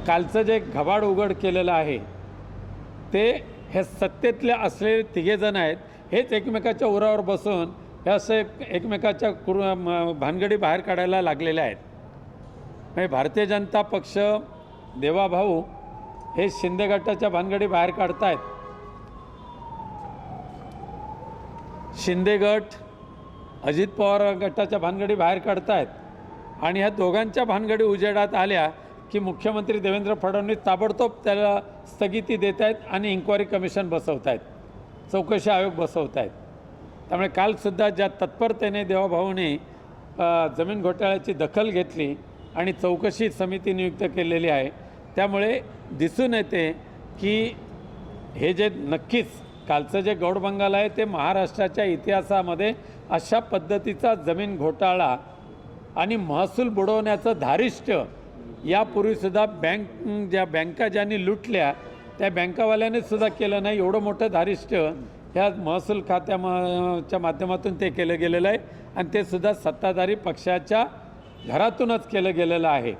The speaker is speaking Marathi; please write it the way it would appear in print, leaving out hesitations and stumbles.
कालचं जे घबाड उघड केलेलं आहे ते हे सत्तेतले असलेले तिघेजण आहेत, हेच एकमेकाच्या उरावर बसून हे असे एकमेकाच्या भानगडी बाहेर काढायला लागलेले आहेत. म्हणजे भारतीय जनता पक्ष, देवाभाऊ हे शिंदे गटाच्या भानगडी बाहेर काढतायत. शिंदे गट अजित पवार गटाच्या भानगडी बाहेर काढतायत आणि ह्या दोघांच्या भानगडी उजेडात आल्या की मुख्यमंत्री देवेंद्र फडणवीस ताबडतोब त्याला स्थगिती देत आहेत आणि इन्क्वायरी कमिशन बसवत आहेत, चौकशी आयोग बसवत आहेत. त्यामुळे कालसुद्धा ज्या तत्परतेने देवाभाऊने जमीन घोटाळ्याची दखल घेतली आणि चौकशी समिती नियुक्त केलेली आहे, त्यामुळे दिसून येते की हे जे नक्कीच कालचं जे गौड बंगाल आहे ते महाराष्ट्राच्या इतिहासामध्ये अशा पद्धतीचा जमीन घोटाळा आणि महसूल बुडवण्याचं धारिष्ट्य यापूर्वीसुद्धा ज्या बँका ज्यांनी लुटल्या त्या बँकावाल्याने सुद्धा केलं नाही. एवढं मोठं धारिष्ट्य ह्या महसूल खात्याच्या माध्यमातून ते केलं गेलेलं आहे आणि ते सुद्धा सत्ताधारी पक्षाच्या घरातूनच केलं गेलेलं आहे.